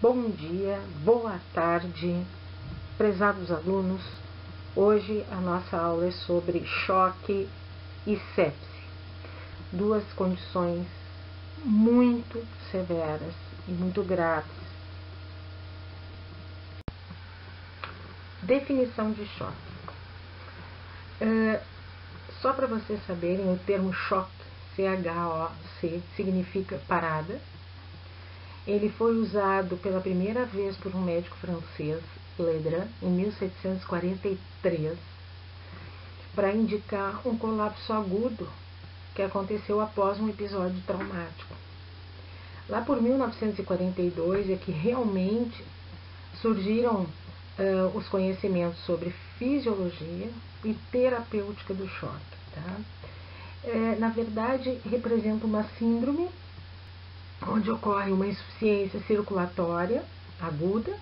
Bom dia, boa tarde, prezados alunos. Hoje a nossa aula é sobre choque e sepse, duas condições muito severas e muito graves. Definição de choque. Só para vocês saberem, o termo choque, C-H-O-C, significa parada. Ele foi usado pela primeira vez por um médico francês, Ledrant, em 1743, para indicar um colapso agudo que aconteceu após um episódio traumático. Lá por 1942 é que realmente surgiram os conhecimentos sobre fisiologia e terapêutica do choque. Tá? Na verdade, representa uma síndrome onde ocorre uma insuficiência circulatória aguda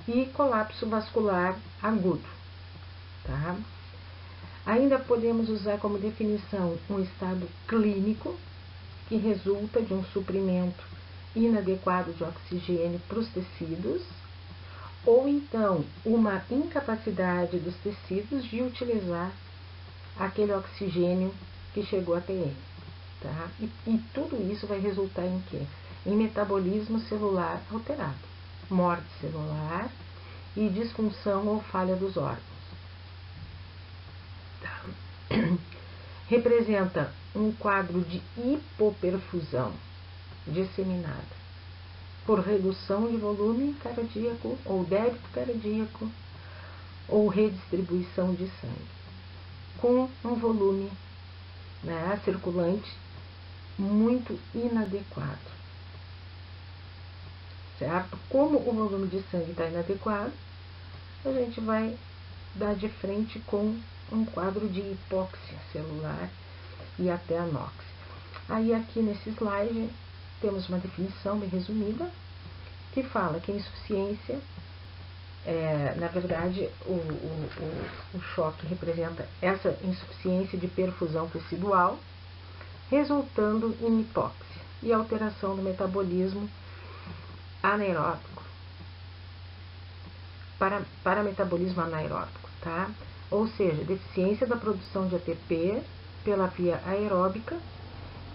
e colapso vascular agudo. Tá? Ainda podemos usar como definição um estado clínico que resulta de um suprimento inadequado de oxigênio para os tecidos, ou então uma incapacidade dos tecidos de utilizar aquele oxigênio que chegou até ele. Tá? E tudo isso vai resultar em quê? Em metabolismo celular alterado, morte celular e disfunção ou falha dos órgãos. Tá? Representa um quadro de hipoperfusão disseminada por redução de volume cardíaco ou débito cardíaco ou redistribuição de sangue, com um volume circulante muito inadequado, certo? Como o volume de sangue está inadequado, a gente vai dar de frente com um quadro de hipóxia celular e até anóxia. Aí aqui nesse slide temos uma definição bem resumida que fala que a insuficiência, na verdade, o choque representa essa insuficiência de perfusão tecidual, resultando em hipóxia e alteração do metabolismo anaeróbico para metabolismo anaeróbico, tá? Ou seja, deficiência da produção de ATP pela via aeróbica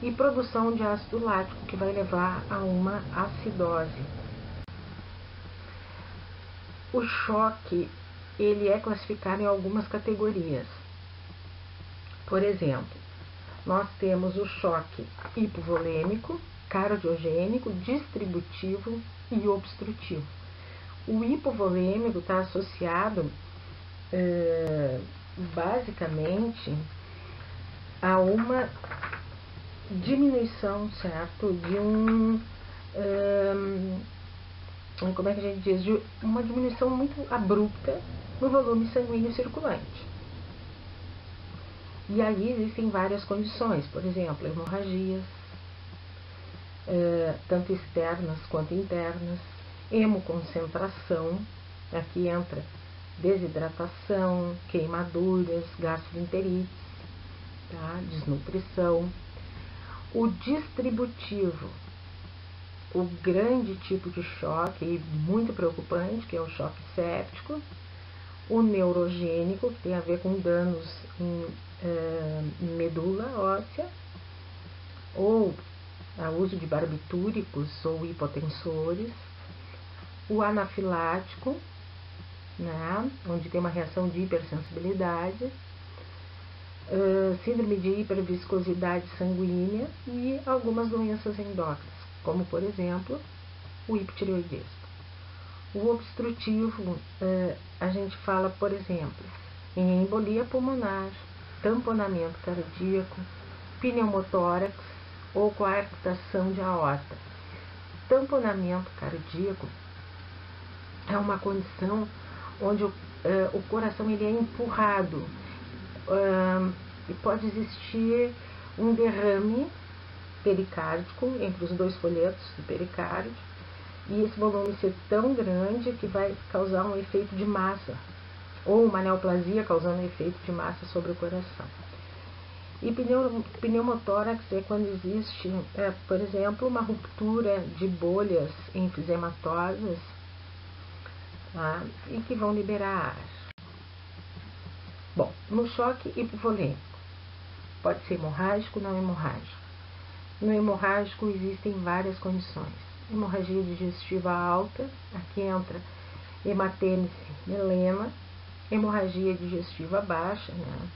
e produção de ácido lático, que vai levar a uma acidose. O choque, ele é classificado em algumas categorias. Por exemplo, nós temos o choque hipovolêmico, cardiogênico, distributivo e obstrutivo. O hipovolêmico está associado basicamente a uma diminuição, certo, de como é que a gente diz, de uma diminuição muito abrupta no volume sanguíneo circulante. E aí existem várias condições, por exemplo, hemorragias, tanto externas quanto internas, hemoconcentração, aqui entra desidratação, queimaduras, gastroenterites, tá? Desnutrição. O distributivo, o grande tipo de choque, e muito preocupante, que é o choque séptico. O neurogênico, que tem a ver com danos em medula óssea, ou uso de barbitúricos ou hipotensores. O anafilático, onde tem uma reação de hipersensibilidade, síndrome de hiperviscosidade sanguínea e algumas doenças endócrinas, como por exemplo o hipotireoidismo. O obstrutivo, a gente fala, por exemplo, em embolia pulmonar, tamponamento cardíaco, pneumotórax ou coarctação de aorta. Tamponamento cardíaco é uma condição onde o coração ele é empurrado e pode existir um derrame pericárdico entre os dois folhetos do pericárdio, e esse volume ser tão grande que vai causar um efeito de massa, ou uma neoplasia causando um efeito de massa sobre o coração. E pneumotórax é quando existe, por exemplo, uma ruptura de bolhas enfisematosas, tá? E que vão liberar ar. Bom, no choque hipovolêmico, pode ser hemorrágico ou não hemorrágico. No hemorrágico existem várias condições. Hemorragia digestiva alta, aqui entra hematêmese melena, hemorragia digestiva baixa, né?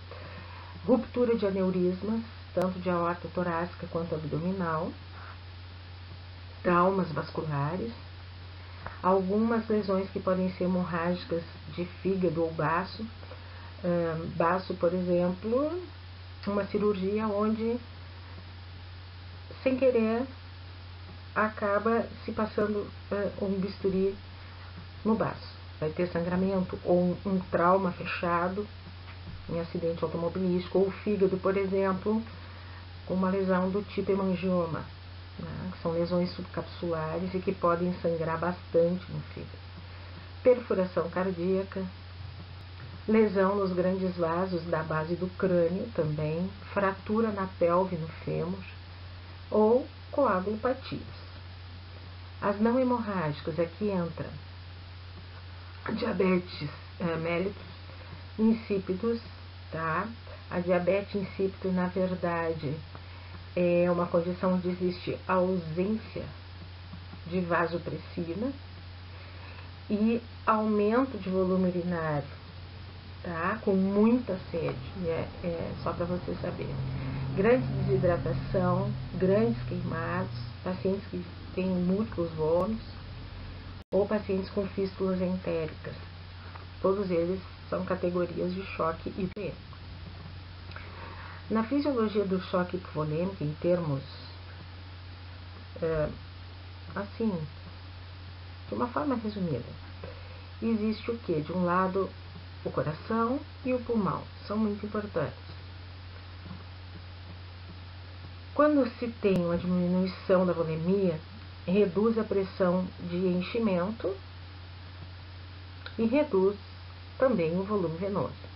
Ruptura de aneurismas, tanto de aorta torácica quanto abdominal, traumas vasculares, algumas lesões que podem ser hemorrágicas de fígado ou baço. Baço, por exemplo, uma cirurgia onde, sem querer, acaba se passando um bisturi no baço. Vai ter sangramento ou um trauma fechado em acidente automobilístico, ou o fígado, por exemplo, com uma lesão do tipo hemangioma, né, que são lesões subcapsulares e que podem sangrar bastante no fígado. Perfuração cardíaca, lesão nos grandes vasos da base do crânio também, fratura na pelve, no fêmur, ou coagulopatias. As não hemorrágicas, aqui entra diabetes mellitus insípidos, tá? A diabetes insípida, na verdade, é uma condição onde existe ausência de vasopressina e aumento de volume urinário, tá? Com muita sede, só para você saber. Grande desidratação, grandes queimados, pacientes que têm múltiplos vômitos ou pacientes com fístulas entéricas. Todos eles são categorias de choque hipovolêmico. Na fisiologia do choque hipovolêmico, em termos, assim, de uma forma resumida, existe o que? De um lado, o coração e o pulmão, são muito importantes. Quando se tem uma diminuição da volemia, reduz a pressão de enchimento e reduz também o volume venoso.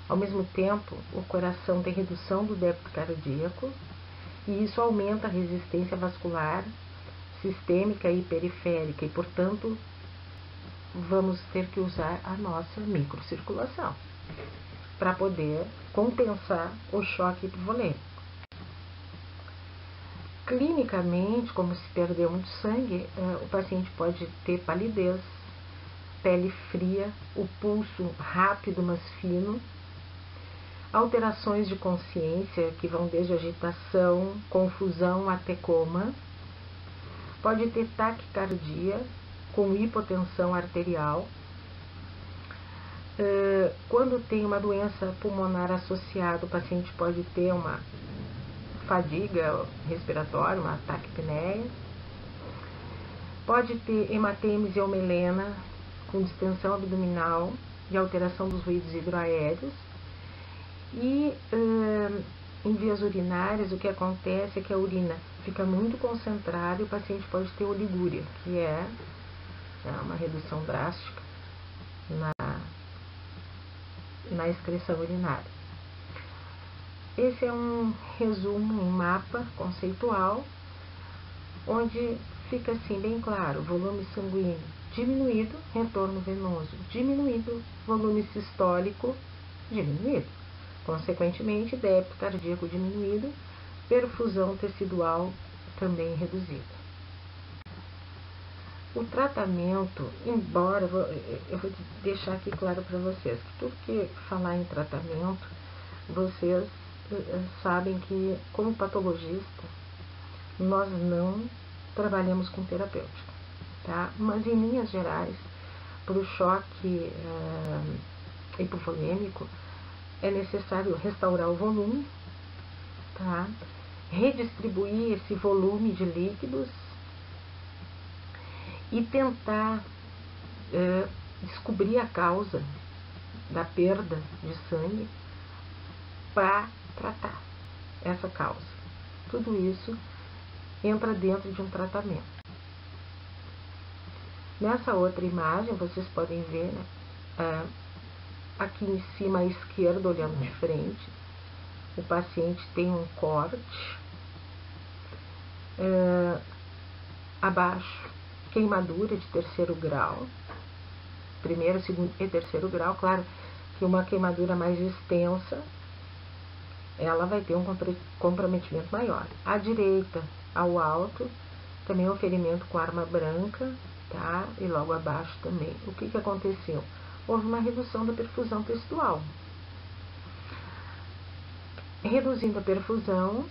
Ao mesmo tempo, o coração tem redução do débito cardíaco e isso aumenta a resistência vascular sistêmica e periférica e, portanto, vamos ter que usar a nossa microcirculação para poder compensar o choque hipovolêmico. Clinicamente, como se perdeu muito sangue, o paciente pode ter palidez, pele fria, o pulso rápido, mas fino, alterações de consciência que vão desde agitação, confusão até coma, pode ter taquicardia com hipotensão arterial. Quando tem uma doença pulmonar associada, o paciente pode ter uma fadiga respiratória, uma taquipneia, pode ter hematêmese ou melena com distensão abdominal e alteração dos ruídos hidroaéreos. E em vias urinárias, o que acontece é que a urina fica muito concentrada e o paciente pode ter oligúria, que é uma redução drástica na excreção urinária. Esse é um resumo, um mapa conceitual, onde fica assim bem claro: volume sanguíneo diminuído, retorno venoso diminuído, volume sistólico diminuído. Consequentemente, débito cardíaco diminuído, perfusão tecidual também reduzida. O tratamento, embora, eu vou deixar aqui claro para vocês, que tudo que falar em tratamento, vocês sabem que, como patologista, nós não trabalhamos com terapêutica, tá? Mas, em linhas gerais, para o choque hipovolêmico, é necessário restaurar o volume, tá? Redistribuir esse volume de líquidos e tentar descobrir a causa da perda de sangue para tratar essa causa. Tudo isso entra dentro de um tratamento. Nessa outra imagem, vocês podem ver, aqui em cima à esquerda, olhando de frente, o paciente tem um corte abaixo, queimadura de terceiro grau, primeiro, segundo e terceiro grau. Claro que uma queimadura mais extensa, ela vai ter um comprometimento maior. À direita, ao alto, também o ferimento com arma branca, tá? E logo abaixo também. O que aconteceu? Houve uma redução da perfusão tecidual. Reduzindo a perfusão,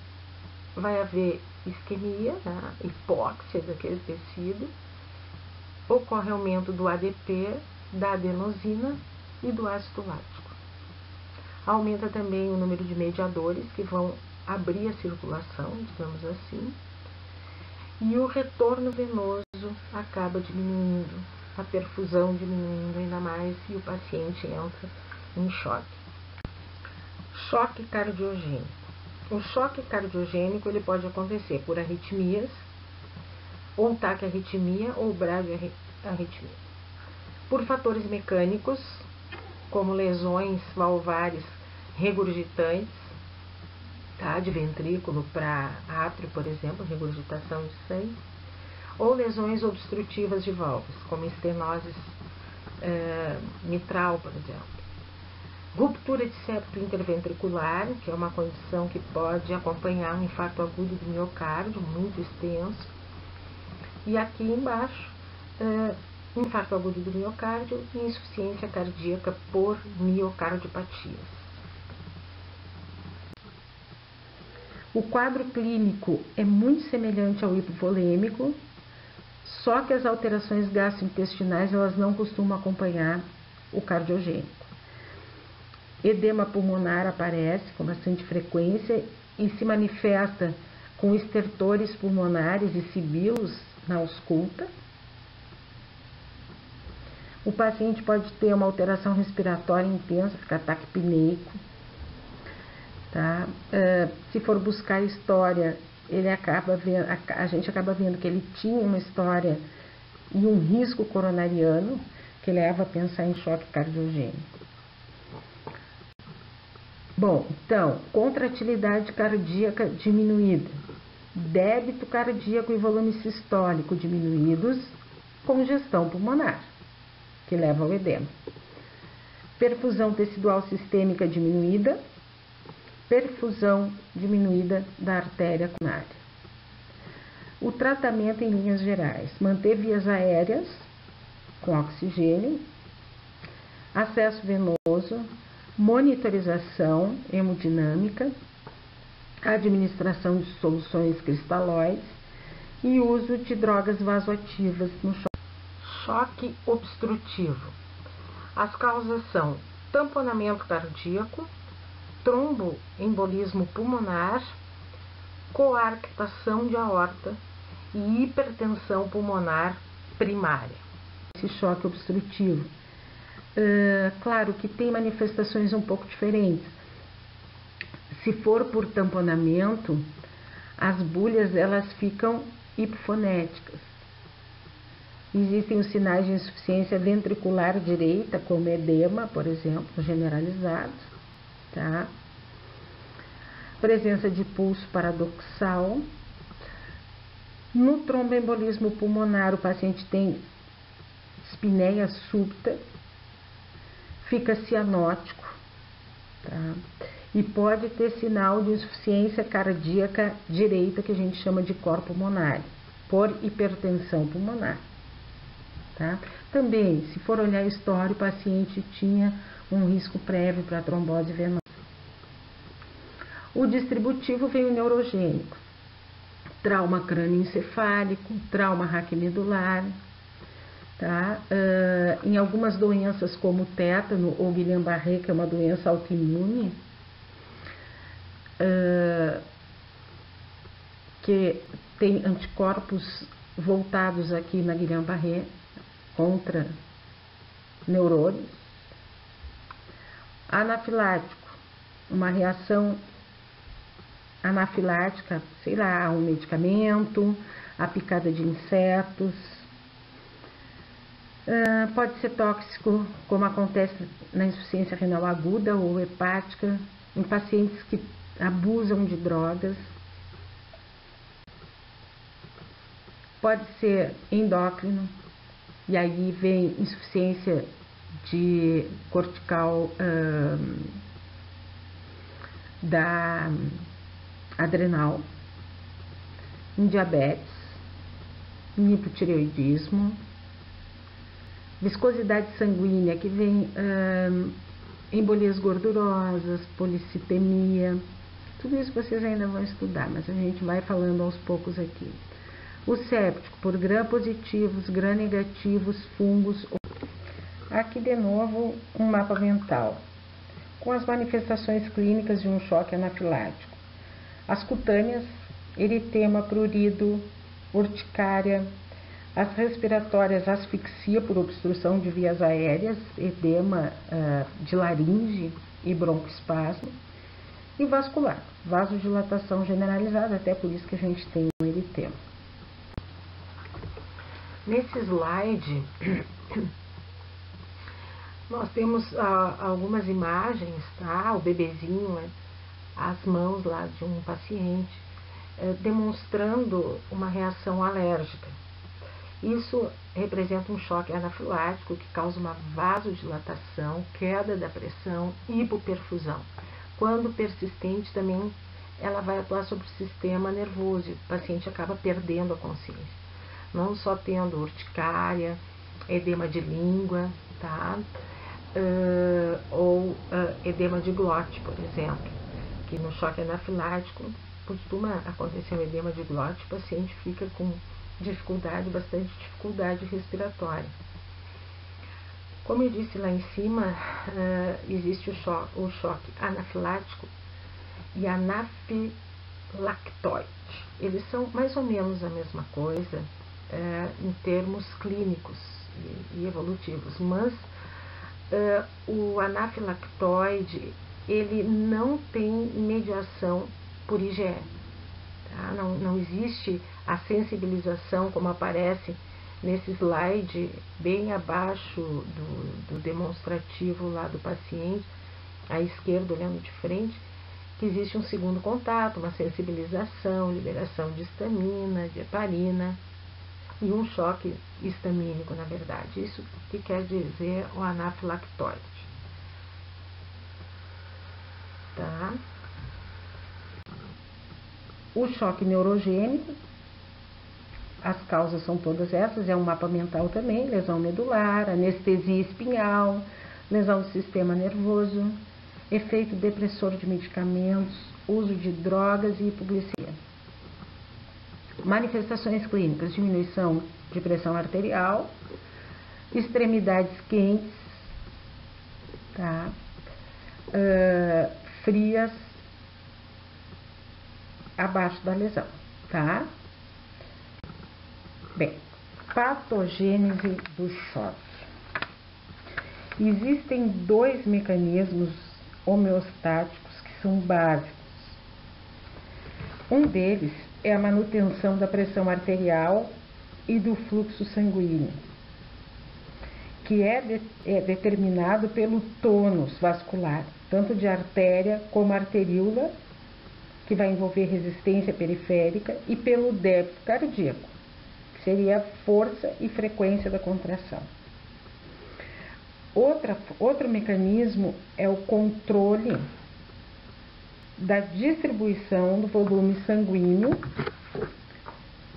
vai haver isquemia, tá? Hipóxia daquele tecido, ocorre aumento do ADP, da adenosina e do ácido lático. Aumenta também o número de mediadores que vão abrir a circulação, digamos assim, e o retorno venoso acaba diminuindo, a perfusão diminuindo ainda mais e o paciente entra em choque. Choque cardiogênico. O choque cardiogênico ele pode acontecer por arritmias, ou taquiarritmia ou bradiarritmia. Por fatores mecânicos, como lesões valvares regurgitantes, tá? De ventrículo para átrio, por exemplo, regurgitação de sangue, ou lesões obstrutivas de válvulas, como estenose mitral, por exemplo. Ruptura de septo interventricular, que é uma condição que pode acompanhar um infarto agudo do miocárdio, muito extenso. E aqui embaixo, infarto agudo do miocárdio e insuficiência cardíaca por miocardiopatias. O quadro clínico é muito semelhante ao hipovolêmico, só que as alterações gastrointestinais elas não costumam acompanhar o cardiogênico. Edema pulmonar aparece com bastante frequência e se manifesta com estertores pulmonares e sibilos na ausculta. O paciente pode ter uma alteração respiratória intensa, ficar taquipneico. Tá? Se for buscar a história, a gente acaba vendo que ele tinha uma história e um risco coronariano que leva a pensar em choque cardiogênico. Bom, então, contratilidade cardíaca diminuída, débito cardíaco e volume sistólico diminuídos, congestão pulmonar, que leva ao edema. Perfusão tecidual sistêmica diminuída, perfusão diminuída da artéria coronária. O tratamento em linhas gerais, manter vias aéreas com oxigênio, acesso venoso, monitorização hemodinâmica, administração de soluções cristalóides e uso de drogas vasoativas no choque. Choque obstrutivo. As causas são tamponamento cardíaco, tromboembolismo pulmonar, coarctação de aorta e hipertensão pulmonar primária. Esse choque obstrutivo. Claro que tem manifestações um pouco diferentes. Se for por tamponamento, as bulhas elas ficam hipofonéticas. Existem os sinais de insuficiência ventricular direita, como edema, por exemplo, generalizado, tá? Presença de pulso paradoxal. No tromboembolismo pulmonar, o paciente tem dispneia súbita, fica cianótico, tá? E pode ter sinal de insuficiência cardíaca direita, que a gente chama de cor pulmonar, por hipertensão pulmonar, tá? Também, se for olhar a história, o paciente tinha um risco prévio para trombose venosa. O distributivo vem o neurogênico, trauma crânioencefálico, trauma raquimedular, tá? Em algumas doenças como tétano ou Guillain-Barré, que é uma doença autoimune, que tem anticorpos voltados aqui na Guillain-Barré contra neurônios. Anafilático, uma reação anafilática, sei lá, a um medicamento, a picada de insetos. Pode ser tóxico, como acontece na insuficiência renal aguda ou hepática, em pacientes que abusam de drogas. Pode ser endócrino, e aí vem insuficiência de cortical da adrenal, em diabetes, em hipotireoidismo, viscosidade sanguínea, que vem embolias gordurosas, policitemia. Tudo isso vocês ainda vão estudar, mas a gente vai falando aos poucos aqui. O séptico, por gram-positivos, gram-negativos, fungos. Aqui de novo um mapa mental, com as manifestações clínicas de um choque anafilático. As cutâneas, eritema, prurido, urticária. As respiratórias, asfixia por obstrução de vias aéreas, edema de laringe e broncoespasmo. E vascular, vasodilatação generalizada, até por isso que a gente tem o eritema. Nesse slide, nós temos algumas imagens, tá? O bebezinho, as mãos lá de um paciente, demonstrando uma reação alérgica. Isso representa um choque anafilático que causa uma vasodilatação, queda da pressão e hipoperfusão. Quando persistente, também ela vai atuar sobre o sistema nervoso e o paciente acaba perdendo a consciência. Não só tendo urticária, edema de língua, tá? Ou edema de glote, por exemplo, que no choque anafilático costuma acontecer um edema de glote, o paciente fica com bastante dificuldade respiratória. Como eu disse lá em cima, existe o choque anafilático e anafilactoide. Eles são mais ou menos a mesma coisa em termos clínicos e evolutivos, mas o anafilactoide, ele não tem mediação por IgE. Tá? Não existe a sensibilização como aparece nesse slide bem abaixo do demonstrativo lá do paciente, à esquerda olhando de frente, que existe um segundo contato, uma sensibilização, liberação de histamina, de heparina e um choque histamínico, na verdade. Isso que quer dizer o anafilactoide. Tá? O choque neurogênico, as causas são todas essas, é um mapa mental também, lesão medular, anestesia espinhal, lesão do sistema nervoso, efeito depressor de medicamentos, uso de drogas e hipoglicemia. Manifestações clínicas, diminuição de pressão arterial, extremidades quentes, tá? Frias, abaixo da lesão, tá? Bem, patogênese do choque. Existem dois mecanismos homeostáticos que são básicos. Um deles é a manutenção da pressão arterial e do fluxo sanguíneo, que é determinado pelo tônus vascular, tanto de artéria como arteríola, que vai envolver resistência periférica, e pelo débito cardíaco, que seria a força e frequência da contração. Outro mecanismo é o controle da distribuição do volume sanguíneo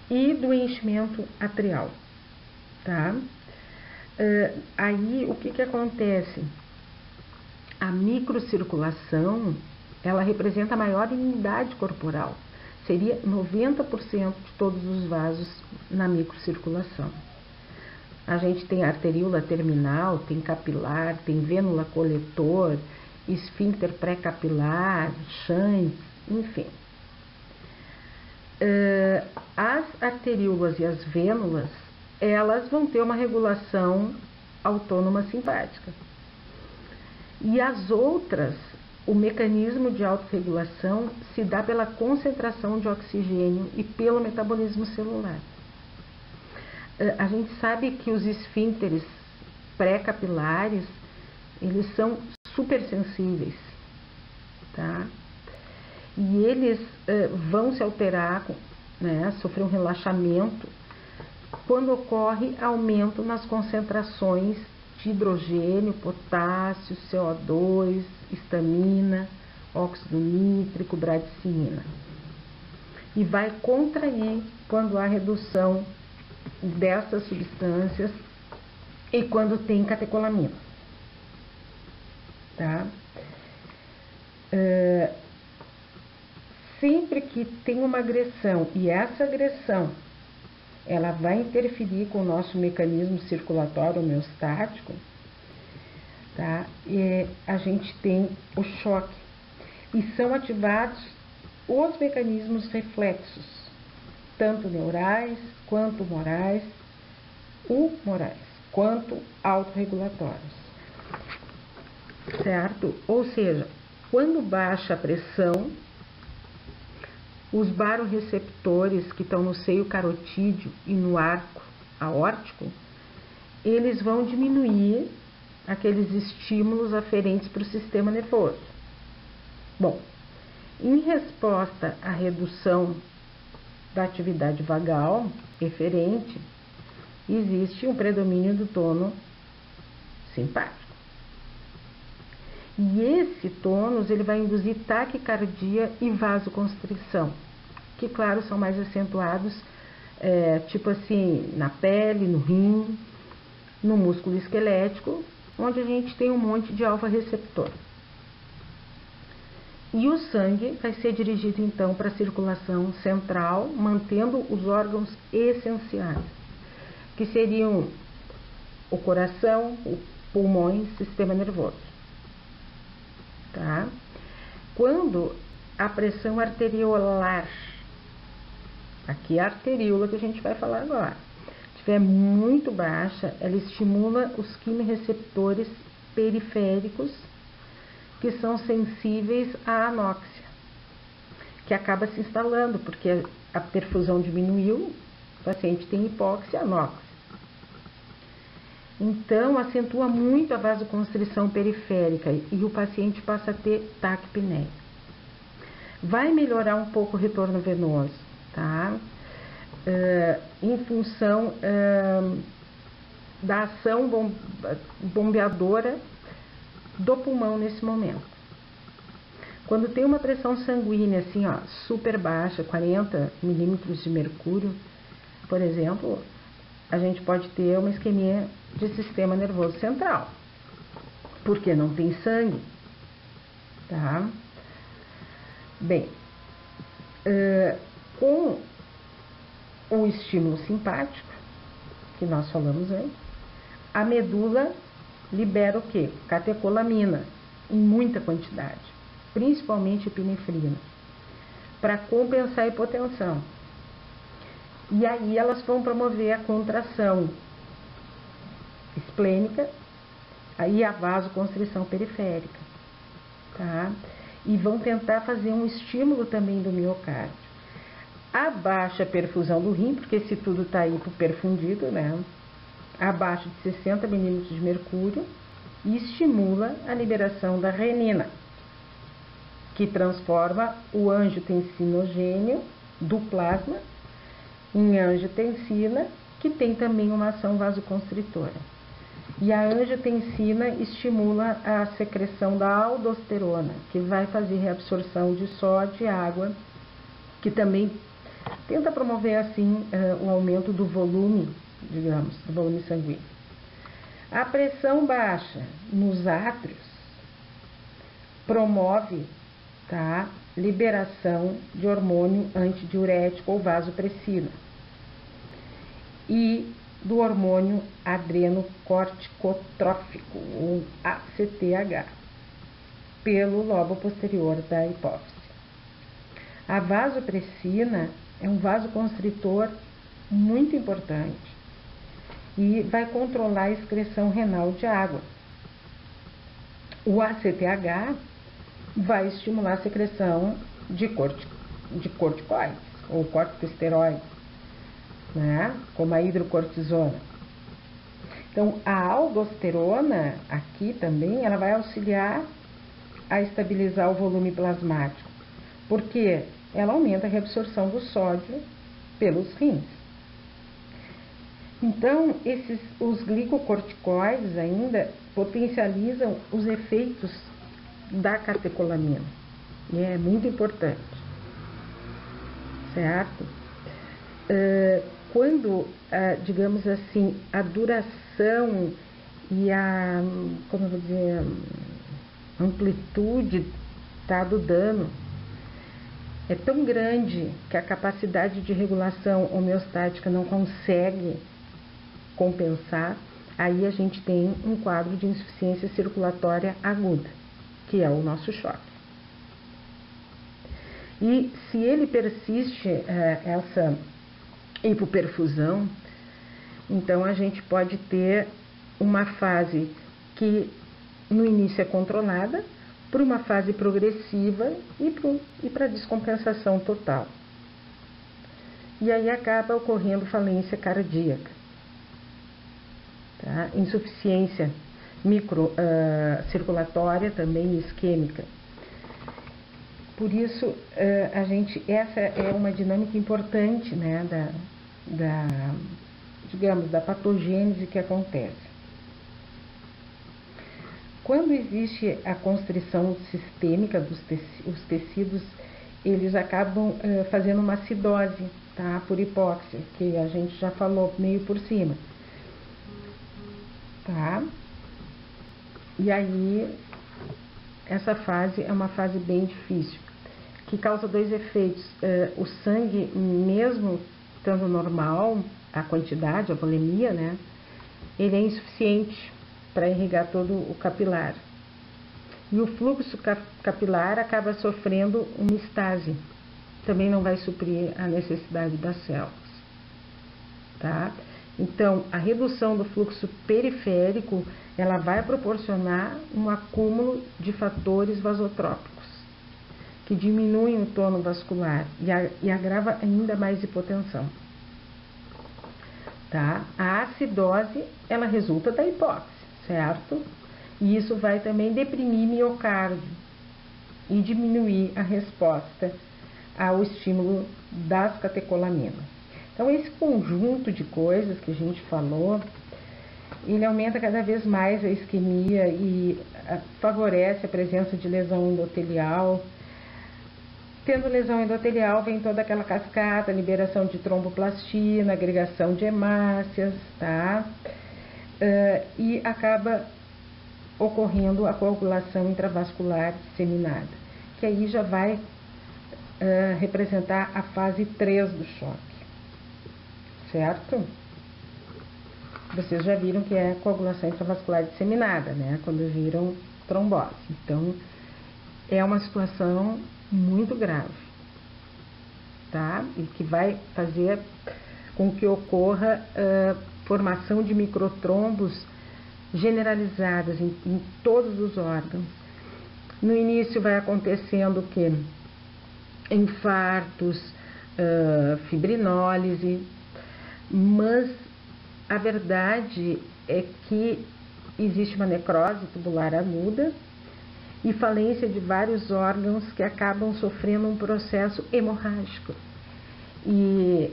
e do enchimento atrial, tá? Aí, o que acontece? A microcirculação, ela representa a maior unidade corporal. Seria 90% de todos os vasos na microcirculação. A gente tem arteríola terminal, tem capilar, tem vênula coletor, esfíncter pré-capilar, Shanks, enfim. As arteríolas e as vênulas, elas vão ter uma regulação autônoma simpática. E as outras, o mecanismo de autorregulação se dá pela concentração de oxigênio e pelo metabolismo celular. A gente sabe que os esfíncteres pré-capilares, eles são supersensíveis, tá? e eles vão se alterar, né, sofrer um relaxamento quando ocorre aumento nas concentrações de hidrogênio, potássio, CO2, histamina, óxido nítrico, bradicina. E vai contrair quando há redução dessas substâncias e quando tem catecolamina. Tá? Sempre que tem uma agressão e essa agressão ela vai interferir com o nosso mecanismo circulatório homeostático, tá? E a gente tem o choque e são ativados os mecanismos reflexos, tanto neurais quanto morais, quanto autorregulatórios, certo? Ou seja, quando baixa a pressão, os barorreceptores que estão no seio carotídeo e no arco aórtico, eles vão diminuir aqueles estímulos aferentes para o sistema nervoso. Bom, em resposta à redução da atividade vagal eferente, existe um predomínio do tônus simpático. E esse tônus ele vai induzir taquicardia e vasoconstrição, que, claro, são mais acentuados, tipo assim, na pele, no rim, no músculo esquelético, onde a gente tem um monte de alfa-receptor. E o sangue vai ser dirigido, então, para a circulação central, mantendo os órgãos essenciais, que seriam o coração, os pulmões, sistema nervoso. Tá? Quando a pressão arteriolar, aqui é a arteríola que a gente vai falar agora, estiver muito baixa, ela estimula os quimireceptores periféricos que são sensíveis à anóxia, que acaba se instalando, porque a perfusão diminuiu, o paciente tem hipóxia, anóxia. Então, acentua muito a vasoconstrição periférica e o paciente passa a ter taquipneia. Vai melhorar um pouco o retorno venoso, tá? Em função da ação bombeadora do pulmão nesse momento. Quando tem uma pressão sanguínea assim, ó, super baixa, 40 milímetros de mercúrio, por exemplo, a gente pode ter uma isquemia de sistema nervoso central, porque não tem sangue, tá? Bem, com o estímulo simpático, que nós falamos antes, a medula libera o quê? Catecolamina, em muita quantidade, principalmente epinefrina, para compensar a hipotensão. E aí elas vão promover a contração esplênica e a vasoconstrição periférica, tá? E vão tentar fazer um estímulo também do miocárdio. Abaixa a perfusão do rim, porque esse tudo está aí perfundido, né? Abaixo de 60 milímetros de mercúrio e estimula a liberação da renina, que transforma o angiotensinogênio do plasma em angiotensina, que tem também uma ação vasoconstritora. E a angiotensina estimula a secreção da aldosterona, que vai fazer reabsorção de sódio e água, que também tenta promover assim o aumento do volume, digamos, do volume sanguíneo. A pressão baixa nos átrios promove, tá, liberação de hormônio antidiurético ou vasopressina e do hormônio adrenocorticotrófico, ou ACTH, pelo lobo posterior da hipófise. A vasopressina é um vasoconstritor muito importante e vai controlar a excreção renal de água. O ACTH vai estimular a secreção de corticoides ou corticosteroides, né? Como a hidrocortisona. Então, a aldosterona aqui também, ela vai auxiliar a estabilizar o volume plasmático, porque ela aumenta a reabsorção do sódio pelos rins. Então, os glicocorticoides ainda potencializam os efeitos da catecolamina, e é muito importante, certo? Quando, digamos assim, a duração e a, como eu vou dizer, amplitude do dano é tão grande que a capacidade de regulação homeostática não consegue compensar, aí a gente tem um quadro de insuficiência circulatória aguda, que é o nosso choque. E se ele persiste, essa hipoperfusão, então a gente pode ter uma fase que no início é controlada, para uma fase progressiva e para descompensação total. E aí acaba ocorrendo falência cardíaca, tá? Insuficiência circulatória, também isquêmica. Por isso, essa é uma dinâmica importante, né, digamos, da patogênese que acontece. Quando existe a constrição sistêmica os tecidos, eles acabam fazendo uma acidose, tá, por hipóxia, que a gente já falou meio por cima, tá? E aí, essa fase é uma fase bem difícil, que causa dois efeitos. O sangue, mesmo estando normal, a quantidade, a volemia, né, ele é insuficiente para irrigar todo o capilar. E o fluxo capilar acaba sofrendo uma estase. Também não vai suprir a necessidade das células, tá? Então, a redução do fluxo periférico, ela vai proporcionar um acúmulo de fatores vasotrópicos, que diminuem o tônus vascular e agrava ainda mais hipotensão. Tá? A acidose, ela resulta da hipóxia, certo? E isso vai também deprimir miocárdio e diminuir a resposta ao estímulo das catecolaminas. Então, esse conjunto de coisas que a gente falou, ele aumenta cada vez mais a isquemia e favorece a presença de lesão endotelial. Tendo lesão endotelial, vem toda aquela cascata, liberação de tromboplastina, agregação de hemácias, tá? E acaba ocorrendo a coagulação intravascular disseminada, que aí já vai representar a fase 3 do choque, certo? Vocês já viram que é coagulação intravascular disseminada, né? Quando viram trombose. Então, é uma situação muito grave, tá? E que vai fazer com que ocorra formação de microtrombos generalizadas em todos os órgãos. No início vai acontecendo o quê? Infartos, fibrinólise, mas a verdade é que existe uma necrose tubular aguda e falência de vários órgãos que acabam sofrendo um processo hemorrágico. E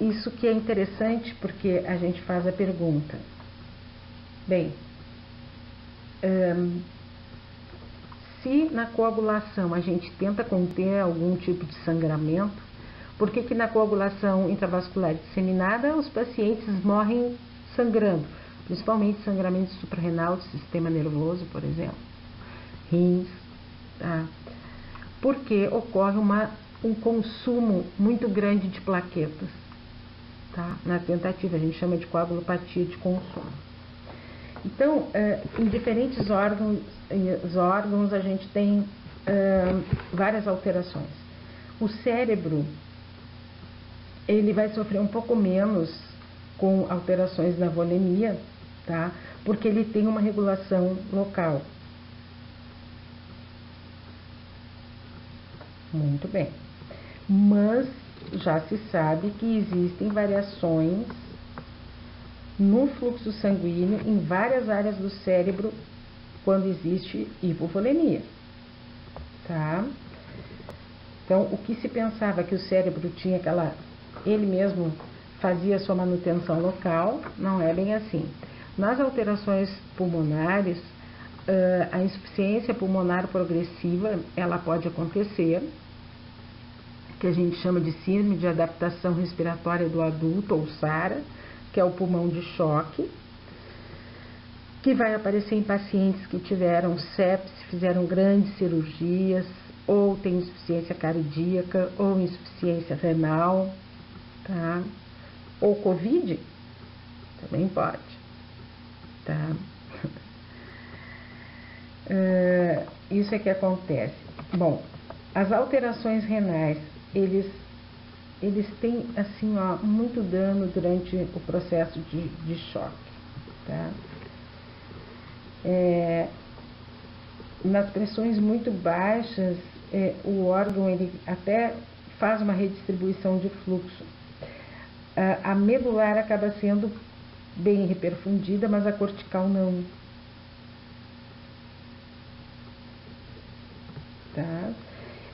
isso que é interessante, porque a gente faz a pergunta: bem, se na coagulação a gente tenta conter algum tipo de sangramento, por que na coagulação intravascular disseminada os pacientes morrem sangrando? Principalmente sangramento suprarrenal do sistema nervoso, por exemplo, rins, tá? Porque ocorre um consumo muito grande de plaquetas, tá? Na tentativa, a gente chama de coagulopatia de consumo. Então, em diferentes órgãos a gente tem várias alterações. O cérebro, ele vai sofrer um pouco menos com alterações na volemia, tá? Porque ele tem uma regulação local. Muito bem. Mas já se sabe que existem variações no fluxo sanguíneo em várias áreas do cérebro quando existe hipovolemia, tá? Então, o que se pensava que o cérebro tinha ele mesmo fazia a sua manutenção local, não é bem assim. Nas alterações pulmonares, a insuficiência pulmonar progressiva, ela pode acontecer, que a gente chama de síndrome de adaptação respiratória do adulto, ou SARA, que é o pulmão de choque, que vai aparecer em pacientes que tiveram sepse, fizeram grandes cirurgias, ou tem insuficiência cardíaca, ou insuficiência renal, tá? Ou COVID, também pode, tá? Isso é que acontece. Bom, as alterações renais, eles têm, assim, ó, muito dano durante o processo de choque, tá? Nas pressões muito baixas, o órgão ele até faz uma redistribuição de fluxo. A medular acaba sendo bem reperfundida, mas a cortical não. Tá?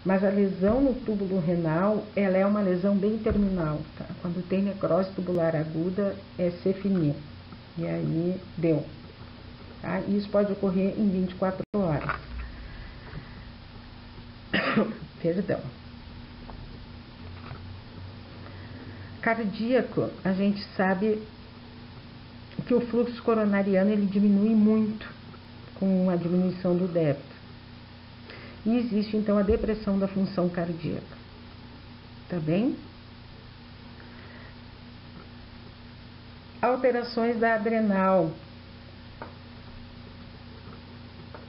Mas a lesão no túbulo renal, ela é uma lesão bem terminal. Tá? Quando tem necrose tubular aguda, é C-FINI. E aí, deu. Tá? Isso pode ocorrer em 24 horas. Perdão. Cardíaco, a gente sabe que o fluxo coronariano ele diminui muito com a diminuição do débito. E existe então a depressão da função cardíaca. Tá bem? Alterações da adrenal.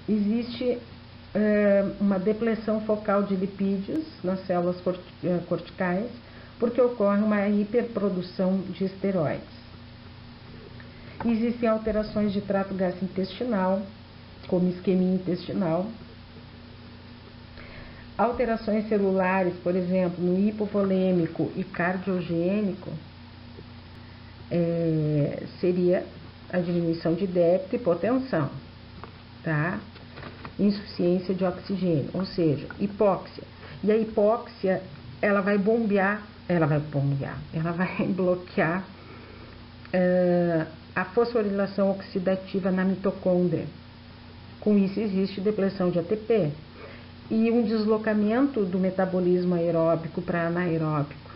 Existe uma depressão focal de lipídios nas células corticais, porque ocorre uma hiperprodução de esteroides. Existem alterações de trato gastrointestinal, como isquemia intestinal. Alterações celulares, por exemplo, no hipovolêmico e cardiogênico, seria a diminuição de débito e hipotensão, tá? Insuficiência de oxigênio, ou seja, hipóxia. E a hipóxia, ela vai bloquear a fosforilação oxidativa na mitocôndria. Com isso existe depressão de ATP e um deslocamento do metabolismo aeróbico para anaeróbico.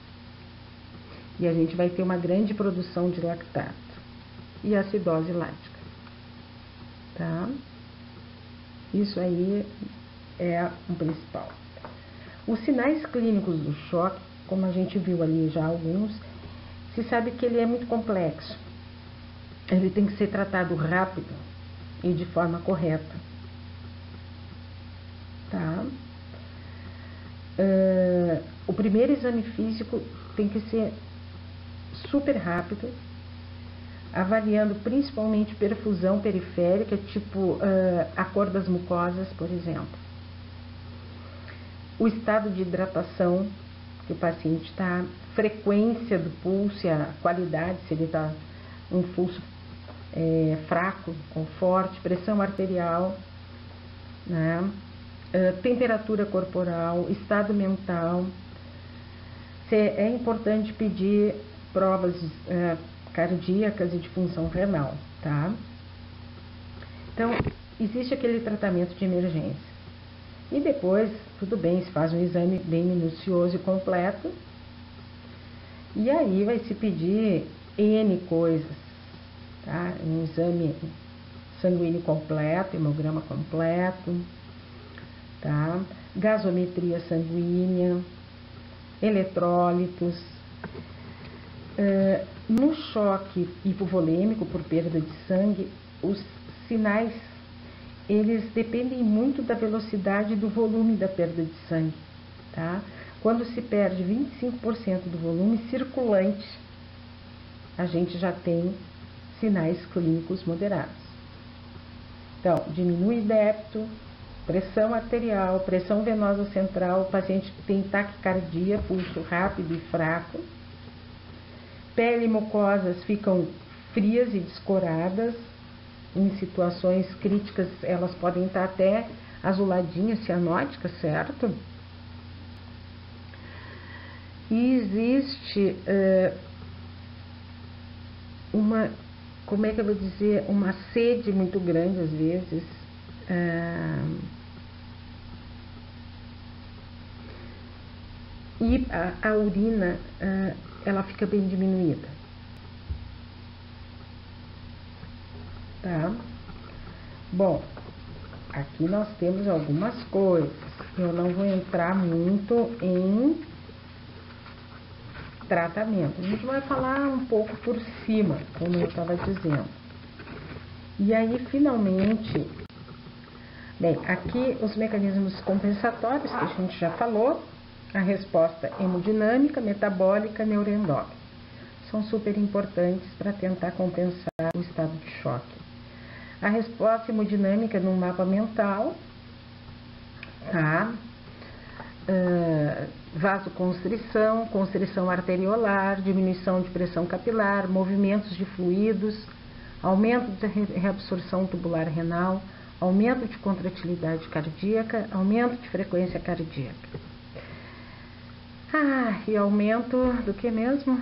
E a gente vai ter uma grande produção de lactato e acidose lática. Tá? Isso aí é o principal. Os sinais clínicos do choque, como a gente viu ali já alguns, se sabe que ele é muito complexo. Ele tem que ser tratado rápido e de forma correta. Tá? O primeiro exame físico tem que ser super rápido, avaliando principalmente perfusão periférica, tipo a cor das mucosas, por exemplo. O estado de hidratação que o paciente está, frequência do pulso, a qualidade, se ele está um pulso fraco ou forte, pressão arterial, né? Temperatura corporal, estado mental. É importante pedir provas cardíacas e de função renal, tá? Então, existe aquele tratamento de emergência. E depois, tudo bem, se faz um exame bem minucioso e completo. E aí vai se pedir N coisas, tá? Um exame sanguíneo completo, hemograma completo, tá? Gasometria sanguínea, eletrólitos. No choque hipovolêmico por perda de sangue, os sinais eles dependem muito da velocidade e do volume da perda de sangue, tá? Quando se perde 25% do volume circulante, a gente já tem sinais clínicos moderados. Então, diminui débito, pressão arterial, pressão venosa central, o paciente tem taquicardia, pulso rápido e fraco. Pele e mucosas ficam frias e descoradas. Em situações críticas, elas podem estar até azuladinhas, cianóticas, certo? E existe como é que eu vou dizer, uma sede muito grande às vezes, e a urina ela fica bem diminuída, tá? Bom, aqui nós temos algumas coisas, eu não vou entrar muito em tratamento, a gente vai falar um pouco por cima, como eu estava dizendo. E aí, finalmente, bem, aqui os mecanismos compensatórios que a gente já falou, a resposta hemodinâmica, metabólica, neuroendócrina, são super importantes para tentar compensar o estado de choque. A resposta hemodinâmica no mapa mental, tá? Vasoconstrição, constrição arteriolar, diminuição de pressão capilar, movimentos de fluidos, aumento de reabsorção tubular renal, aumento de contratilidade cardíaca, aumento de frequência cardíaca. E aumento do que mesmo?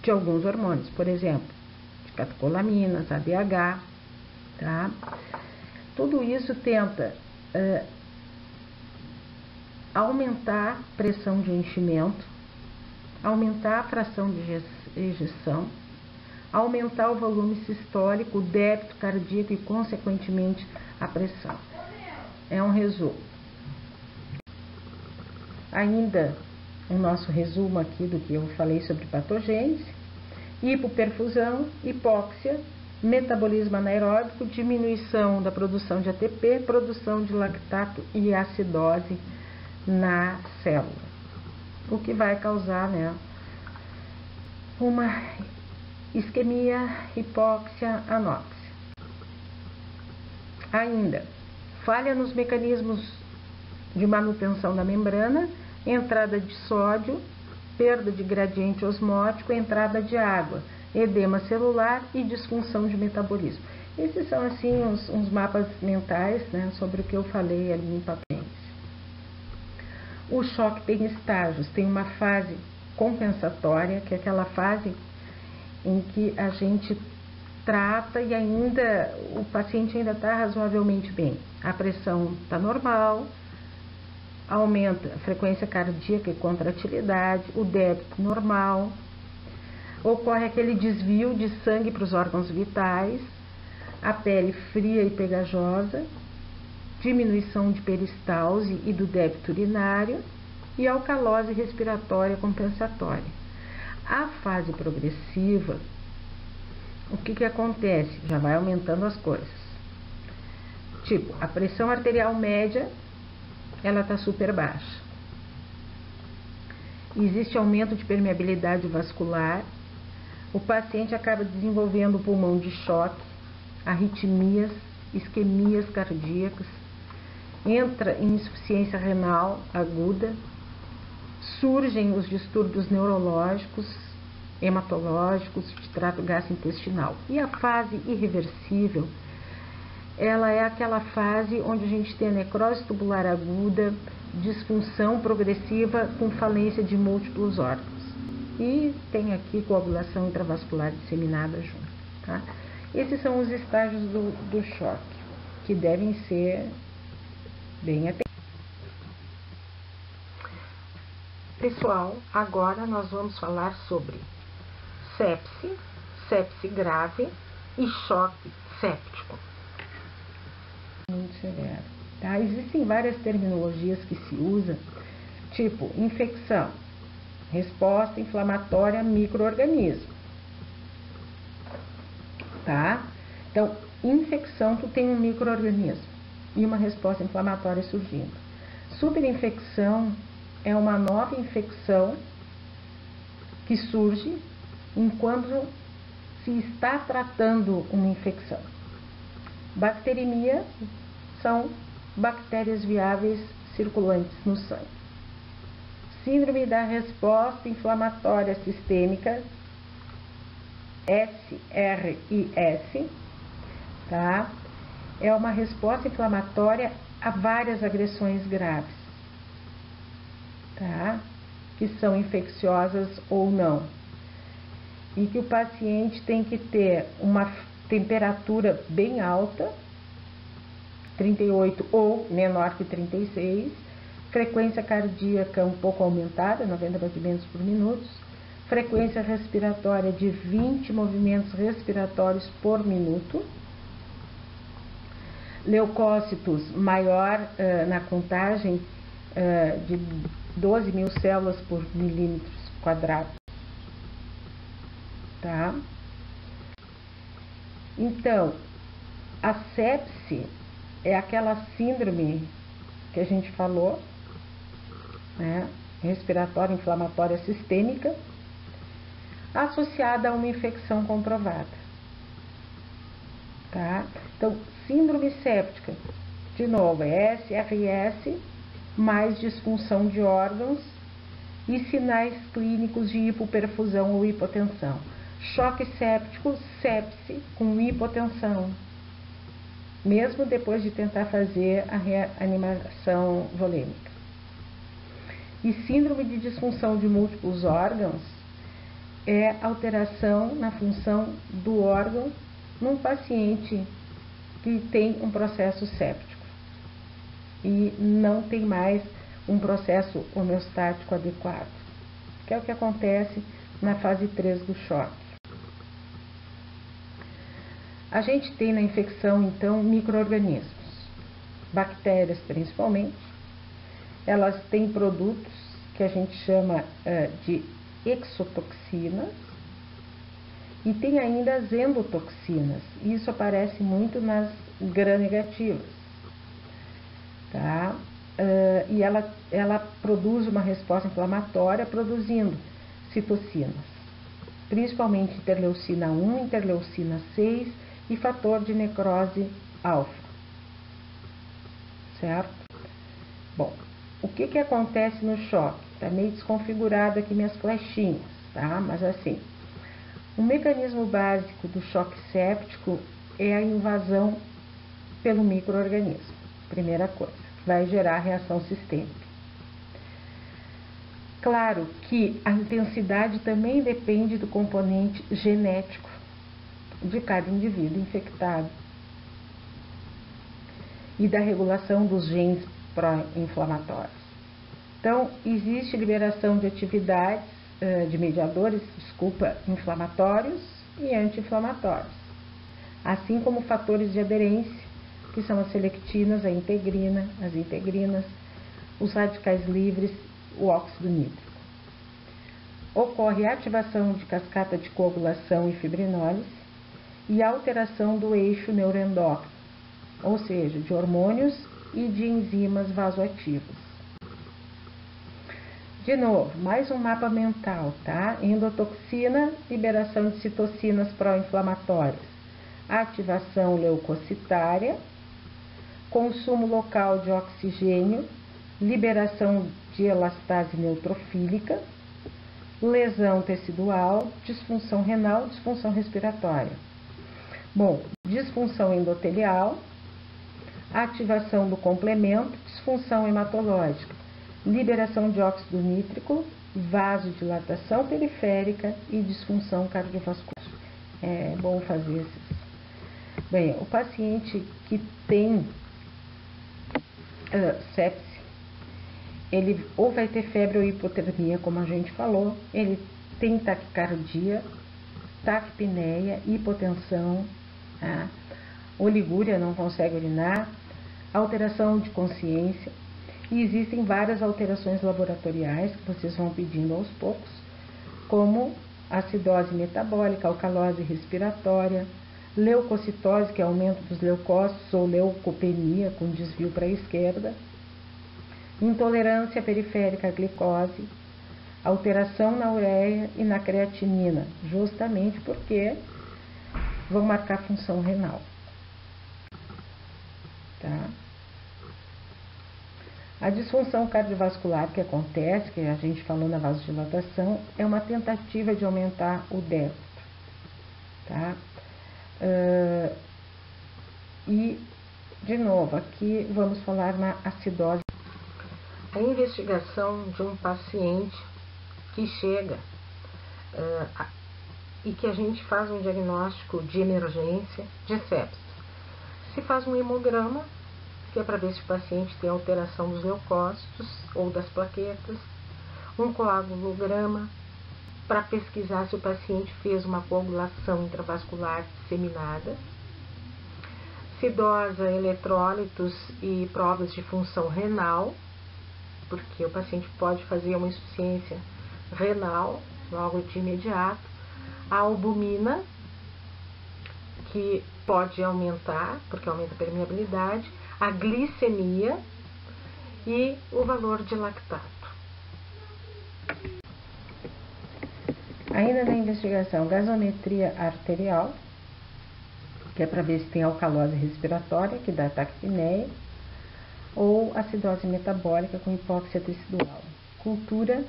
De alguns hormônios, por exemplo, de catecolaminas, ADH, tá? Tudo isso tenta aumentar a pressão de enchimento, aumentar a fração de ejeção, aumentar o volume sistólico, o débito cardíaco e, consequentemente, a pressão. É um resumo. Ainda o nosso resumo aqui do que eu falei sobre patogênese: hipoperfusão, hipóxia, metabolismo anaeróbico, diminuição da produção de ATP, produção de lactato e acidose na célula, o que vai causar, né, uma isquemia, hipóxia, anóxia. Ainda, falha nos mecanismos de manutenção da membrana, entrada de sódio, perda de gradiente osmótico, entrada de água, edema celular e disfunção de metabolismo. Esses são, assim, uns mapas mentais, né, sobre o que eu falei ali em patogênese. O choque tem estágios, tem uma fase compensatória, que é aquela fase em que a gente trata e ainda o paciente ainda está razoavelmente bem. A pressão está normal, aumenta a frequência cardíaca e contratilidade, o débito normal, ocorre aquele desvio de sangue para os órgãos vitais, a pele fria e pegajosa, diminuição de peristalse e do débito urinário e alcalose respiratória compensatória. A fase progressiva, o que acontece? Já vai aumentando as coisas. Tipo, a pressão arterial média, ela está super baixa. Existe aumento de permeabilidade vascular, o paciente acaba desenvolvendo pulmão de choque, arritmias, isquemias cardíacas, entra em insuficiência renal aguda, surgem os distúrbios neurológicos, hematológicos, de trato gastrointestinal. E a fase irreversível, ela é aquela fase onde a gente tem a necrose tubular aguda, disfunção progressiva com falência de múltiplos órgãos. E tem aqui coagulação intravascular disseminada junto, tá? Esses são os estágios do choque, que devem ser bem atendidos. Pessoal, agora nós vamos falar sobre sepse, sepse grave e choque séptico. Muito severo, tá? Existem várias terminologias que se usam, tipo infecção, resposta inflamatória a micro-organismo, tá? Então, infecção, tu tem um micro-organismo e uma resposta inflamatória surgindo. Superinfecção é uma nova infecção que surge enquanto se está tratando uma infecção. Bacteremia são bactérias viáveis circulantes no sangue. Síndrome da resposta inflamatória sistêmica, SRIS, tá? É uma resposta inflamatória a várias agressões graves. tá? Que são infecciosas ou não. E que o paciente tem que ter uma temperatura bem alta, 38 ou menor que 36, frequência cardíaca um pouco aumentada, 90 batimentos por minuto, frequência respiratória de 20 movimentos respiratórios por minuto, leucócitos maior na contagem de 12 mil células por milímetros quadrados. Tá? Então, a sepse é aquela síndrome que a gente falou, né? Respiratória inflamatória sistêmica, associada a uma infecção comprovada. Tá? Então, síndrome séptica, de novo, é SRS mais disfunção de órgãos e sinais clínicos de hipoperfusão ou hipotensão. Choque séptico, sepse com hipotensão, mesmo depois de tentar fazer a reanimação volêmica. E síndrome de disfunção de múltiplos órgãos é alteração na função do órgão num paciente que tem um processo séptico e não tem mais um processo homeostático adequado, que é o que acontece na fase 3 do choque. A gente tem na infecção, então, micro-organismos, bactérias principalmente. Elas têm produtos que a gente chama de exotoxinas e tem ainda as endotoxinas. Isso aparece muito nas gram-negativas. Tá? E ela produz uma resposta inflamatória produzindo citocinas, principalmente interleucina 1, interleucina 6 e fator de necrose alfa, certo? Bom, o que acontece no choque? Está meio desconfigurado aqui minhas flechinhas, tá? Mas assim, o mecanismo básico do choque séptico é a invasão pelo micro-organismo, primeira coisa, vai gerar reação sistêmica. Claro que a intensidade também depende do componente genético de cada indivíduo infectado e da regulação dos genes pró-inflamatórios. Então, existe liberação de atividades, de mediadores, inflamatórios e anti-inflamatórios, assim como fatores de aderência, que são as selectinas, a integrina, as integrinas, os radicais livres, o óxido nítrico. Ocorre a ativação de cascata de coagulação e fibrinólise e alteração do eixo neuroendócrino, ou seja, de hormônios e de enzimas vasoativas. De novo, mais um mapa mental, tá? Endotoxina, liberação de citocinas pró-inflamatórias, ativação leucocitária, consumo local de oxigênio, liberação de elastase neutrofílica, lesão tecidual, disfunção renal, disfunção respiratória. Bom, disfunção endotelial, ativação do complemento, disfunção hematológica, liberação de óxido nítrico, vasodilatação periférica e disfunção cardiovascular. É bom fazer esses. Bem, o paciente que tem sepse, ele ou vai ter febre ou hipotermia, como a gente falou, ele tem taquicardia, taquipneia, hipotensão, tá? Oligúria, não consegue urinar, alteração de consciência, e existem várias alterações laboratoriais que vocês vão pedindo aos poucos, como acidose metabólica, alcalose respiratória, leucocitose, que é aumento dos leucócitos, ou leucopenia, com desvio para a esquerda, intolerância periférica à glicose, alteração na ureia e na creatinina, justamente porque vão marcar função renal. Tá? A disfunção cardiovascular que acontece, que a gente falou na vasodilatação, é uma tentativa de aumentar o débito. Tá? E, de novo, aqui vamos falar na acidose. A investigação de um paciente que chega e que a gente faz um diagnóstico de emergência de sepsis. Se faz um hemograma, que é para ver se o paciente tem alteração dos leucócitos ou das plaquetas, um coagulograma, para pesquisar se o paciente fez uma coagulação intravascular disseminada, se dosa eletrólitos e provas de função renal, porque o paciente pode fazer uma insuficiência renal logo de imediato, a albumina, que pode aumentar, porque aumenta a permeabilidade, a glicemia e o valor de lactato. Ainda na investigação, gasometria arterial, que é para ver se tem alcalose respiratória, que dá taquipneia, ou acidose metabólica com hipóxia tecidual. Cultura,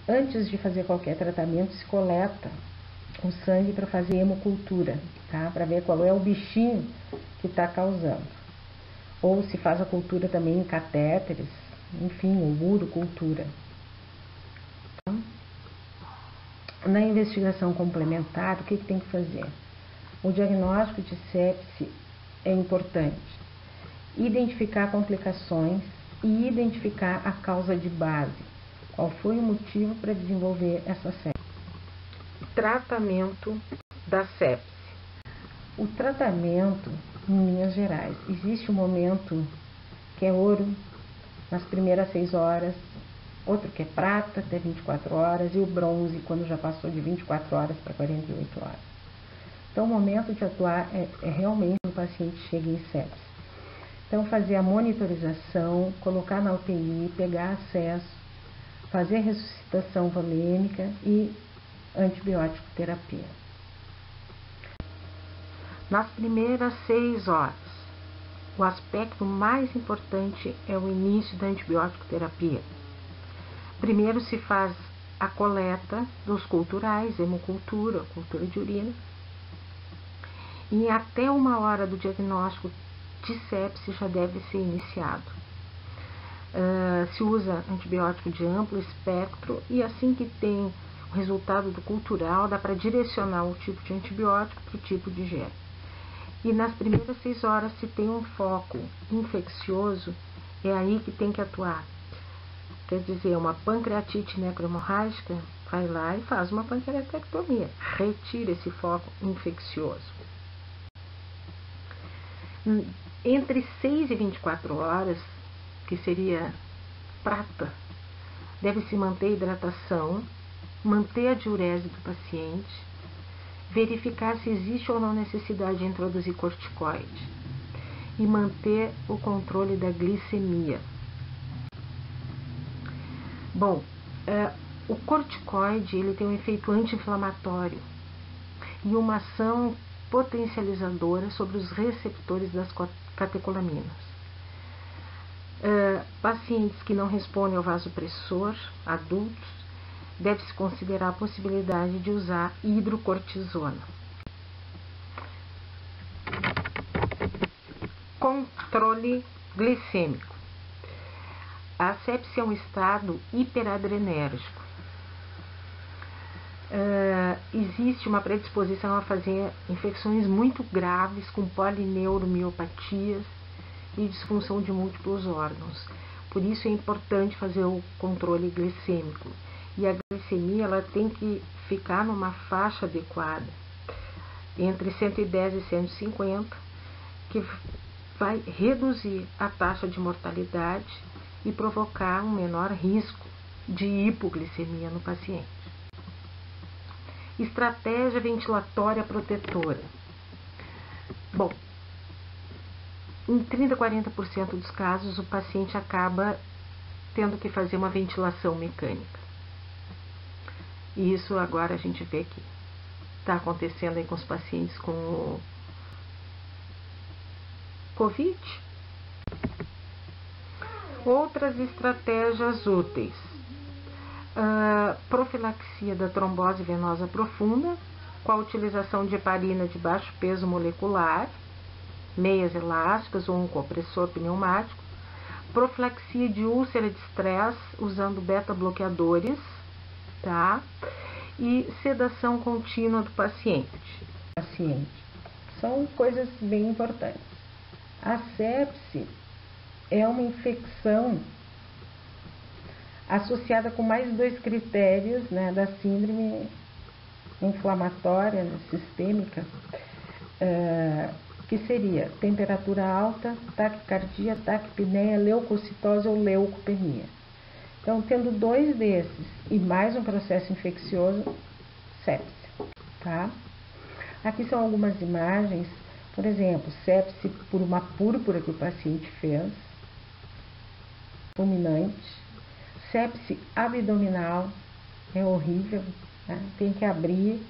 antes de fazer qualquer tratamento, se coleta o sangue para fazer hemocultura, tá? Para ver qual é o bichinho que está causando. Ou se faz a cultura também em catéteres, enfim, ou urocultura. Na investigação complementar, o que tem que fazer? O diagnóstico de sepse é importante. Identificar complicações e identificar a causa de base. Qual foi o motivo para desenvolver essa sepse? Tratamento da sepse. O tratamento, em linhas gerais, existe um momento que é ouro, nas primeiras 6 horas, outro que é prata, até 24 horas, e o bronze, quando já passou de 24 horas para 48 horas. Então, o momento de atuar é realmente quando o paciente chega em sepse. Então, fazer a monitorização, colocar na UTI, pegar acesso, fazer ressuscitação volêmica e antibiótico terapia. Nas primeiras 6 horas, o aspecto mais importante é o início da antibiótico terapia. Primeiro se faz a coleta dos culturais, hemocultura, cultura de urina, e até 1 hora do diagnóstico de sepse já deve ser iniciado. Se usa antibiótico de amplo espectro e assim que tem o resultado do cultural, dá para direcionar o tipo de antibiótico para o tipo de gel. E nas primeiras 6 horas, se tem um foco infeccioso, é aí que tem que atuar. Quer dizer, uma pancreatite necrohemorrágica, vai lá e faz uma pancreatectomia, retira esse foco infeccioso. Entre 6 e 24 horas, que seria prata, deve-se manter a hidratação, manter a diurese do paciente, verificar se existe ou não necessidade de introduzir corticoide e manter o controle da glicemia. Bom, o corticoide ele tem um efeito anti-inflamatório e uma ação potencializadora sobre os receptores das catecolaminas. Pacientes que não respondem ao vasopressor, adultos, deve-se considerar a possibilidade de usar hidrocortisona. Controle glicêmico. A sepse é um estado hiperadrenérgico. Existe uma predisposição a fazer infecções muito graves com polineuromiopatia e disfunção de múltiplos órgãos. Por isso é importante fazer o controle glicêmico. E a glicemia ela tem que ficar numa faixa adequada, entre 110 e 150, que vai reduzir a taxa de mortalidade e provocar um menor risco de hipoglicemia no paciente. Estratégia ventilatória protetora. Bom, em 30 a 40% dos casos o paciente acaba tendo que fazer uma ventilação mecânica. E isso agora a gente vê que está acontecendo aí com os pacientes com o Covid. Outras estratégias úteis. Profilaxia da trombose venosa profunda, com a utilização de heparina de baixo peso molecular, meias elásticas ou um compressor pneumático, profilaxia de úlcera de estresse usando beta-bloqueadores, tá? E sedação contínua do paciente. São coisas bem importantes. A sepse é uma infecção associada com mais 2 critérios, né, da síndrome inflamatória, né, sistêmica, que seria temperatura alta, taquicardia, taquipneia, leucocitose ou leucopenia. Então, tendo 2 desses e mais um processo infeccioso, sepse, tá? Aqui são algumas imagens, por exemplo, sepse por uma púrpura que o paciente fez, fulminante. Sepse abdominal, é horrível, né? Tem que abrir,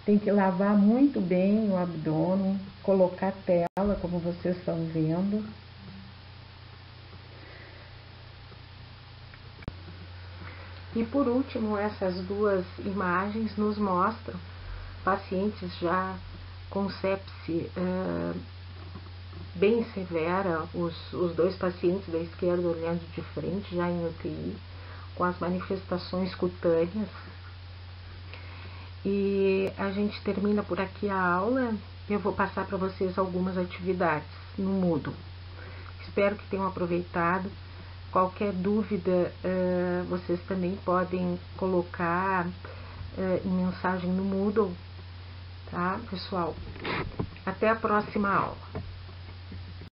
tem que lavar muito bem o abdômen, colocar tela, como vocês estão vendo. E por último, essas 2 imagens nos mostram pacientes já com sepse bem severa, os 2 pacientes da esquerda olhando de frente, já em UTI, com as manifestações cutâneas. E a gente termina por aqui a aula. Eu vou passar para vocês algumas atividades no Moodle. Espero que tenham aproveitado. Qualquer dúvida, vocês também podem colocar em mensagem no Moodle, tá, pessoal? Até a próxima aula.